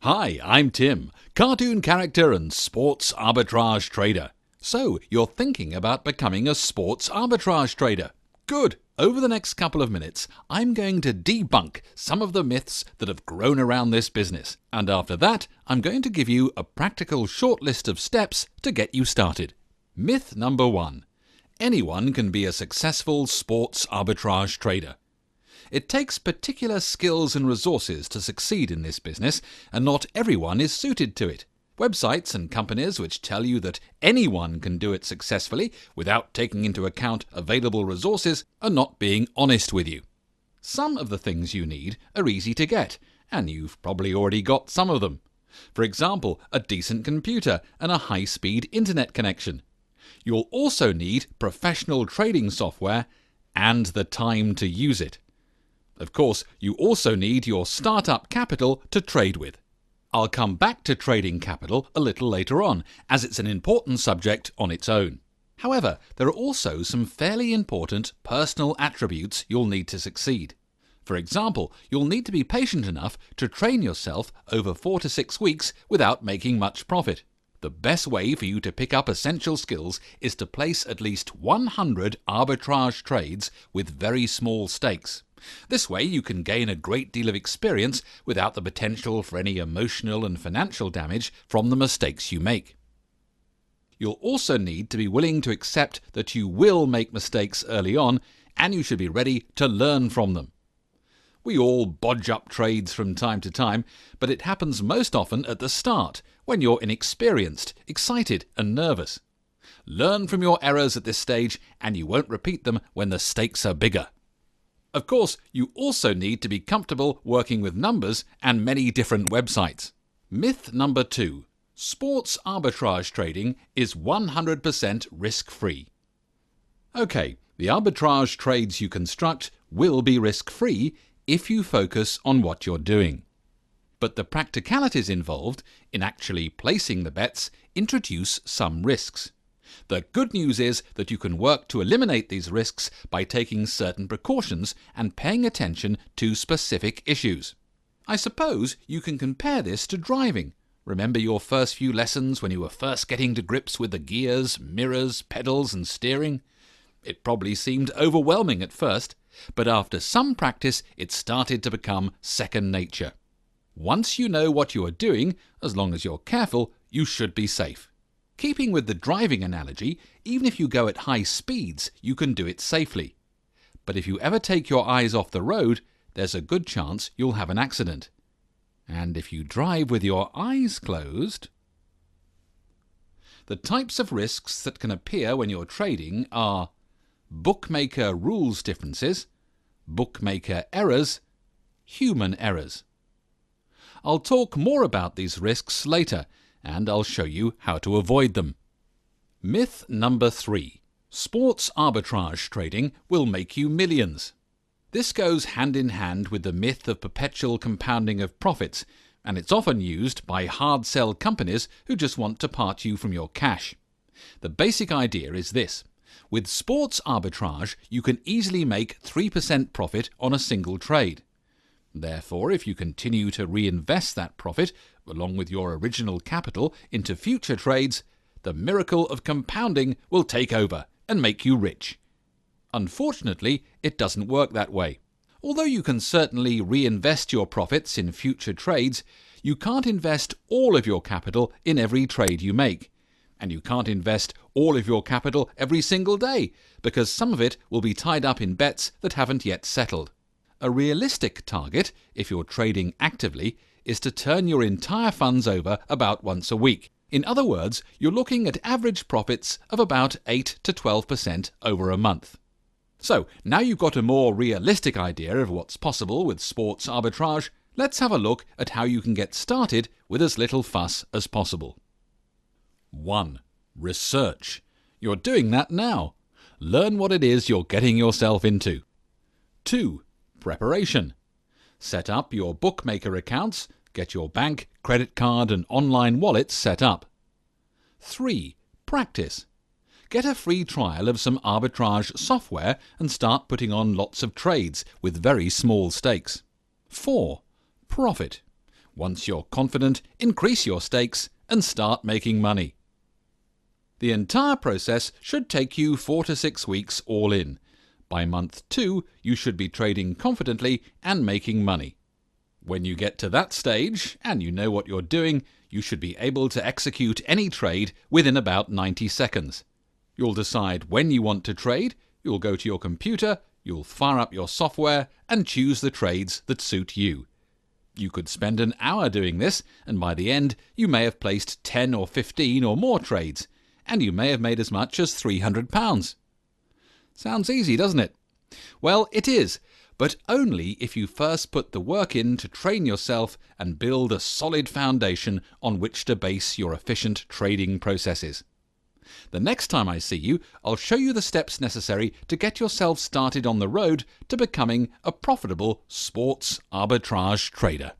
Hi, I'm Tim, cartoon character and sports arbitrage trader. So, you're thinking about becoming a sports arbitrage trader. Good! Over the next couple of minutes, I'm going to debunk some of the myths that have grown around this business. And after that, I'm going to give you a practical short list of steps to get you started. Myth number 1. Anyone can be a successful sports arbitrage trader. It takes particular skills and resources to succeed in this business, and not everyone is suited to it. Websites and companies which tell you that anyone can do it successfully without taking into account available resources are not being honest with you. Some of the things you need are easy to get, and you've probably already got some of them. For example, a decent computer and a high-speed internet connection. You'll also need professional trading software and the time to use it. Of course, you also need your startup capital to trade with. I'll come back to trading capital a little later on, as it's an important subject on its own. However, there are also some fairly important personal attributes you'll need to succeed. For example, you'll need to be patient enough to train yourself over 4 to 6 weeks without making much profit. The best way for you to pick up essential skills is to place at least 100 arbitrage trades with very small stakes. This way you can gain a great deal of experience without the potential for any emotional and financial damage from the mistakes you make. You'll also need to be willing to accept that you will make mistakes early on, and you should be ready to learn from them. We all bodge up trades from time to time, but it happens most often at the start, when you're inexperienced, excited and nervous. Learn from your errors at this stage, and you won't repeat them when the stakes are bigger. Of course, you also need to be comfortable working with numbers and many different websites. Myth number 2. Sports arbitrage trading is 100% risk-free. Okay, the arbitrage trades you construct will be risk-free if you focus on what you're doing. But the practicalities involved in actually placing the bets introduce some risks. The good news is that you can work to eliminate these risks by taking certain precautions and paying attention to specific issues. I suppose you can compare this to driving. Remember your first few lessons when you were first getting to grips with the gears, mirrors, pedals and steering? It probably seemed overwhelming at first, but after some practice it started to become second nature. Once you know what you are doing, as long as you're careful, you should be safe. Keeping with the driving analogy, even if you go at high speeds, you can do it safely. But if you ever take your eyes off the road, there's a good chance you'll have an accident. And if you drive with your eyes closed... The types of risks that can appear when you're trading are bookmaker rules differences, bookmaker errors, human errors. I'll talk more about these risks later, and I'll show you how to avoid them. Myth number 3. Sports arbitrage trading will make you millions. This goes hand in hand with the myth of perpetual compounding of profits, and it's often used by hard sell companies who just want to part you from your cash. The basic idea is this. With sports arbitrage, you can easily make 3% profit on a single trade. Therefore, if you continue to reinvest that profit, along with your original capital, into future trades, the miracle of compounding will take over and make you rich. Unfortunately, it doesn't work that way. Although you can certainly reinvest your profits in future trades, you can't invest all of your capital in every trade you make. And you can't invest all of your capital every single day, because some of it will be tied up in bets that haven't yet settled. A realistic target, if you're trading actively, is to turn your entire funds over about once a week. In other words, you're looking at average profits of about 8 to 12% over a month. So, now you've got a more realistic idea of what's possible with sports arbitrage, let's have a look at how you can get started with as little fuss as possible. 1. Research. You're doing that now. Learn what it is you're getting yourself into. 2. Preparation. Set up your bookmaker accounts, get your bank, credit card and online wallets set up. 3. Practice. Get a free trial of some arbitrage software and start putting on lots of trades with very small stakes. 4. Profit. Once you're confident, increase your stakes and start making money. The entire process should take you 4 to 6 weeks all in. By month 2, you should be trading confidently and making money. When you get to that stage, and you know what you're doing, you should be able to execute any trade within about 90 seconds. You'll decide when you want to trade, you'll go to your computer, you'll fire up your software and choose the trades that suit you. You could spend an hour doing this, and by the end you may have placed 10 or 15 or more trades, and you may have made as much as £300. Sounds easy, doesn't it? Well, it is, but only if you first put the work in to train yourself and build a solid foundation on which to base your efficient trading processes. The next time I see you, I'll show you the steps necessary to get yourself started on the road to becoming a profitable sports arbitrage trader.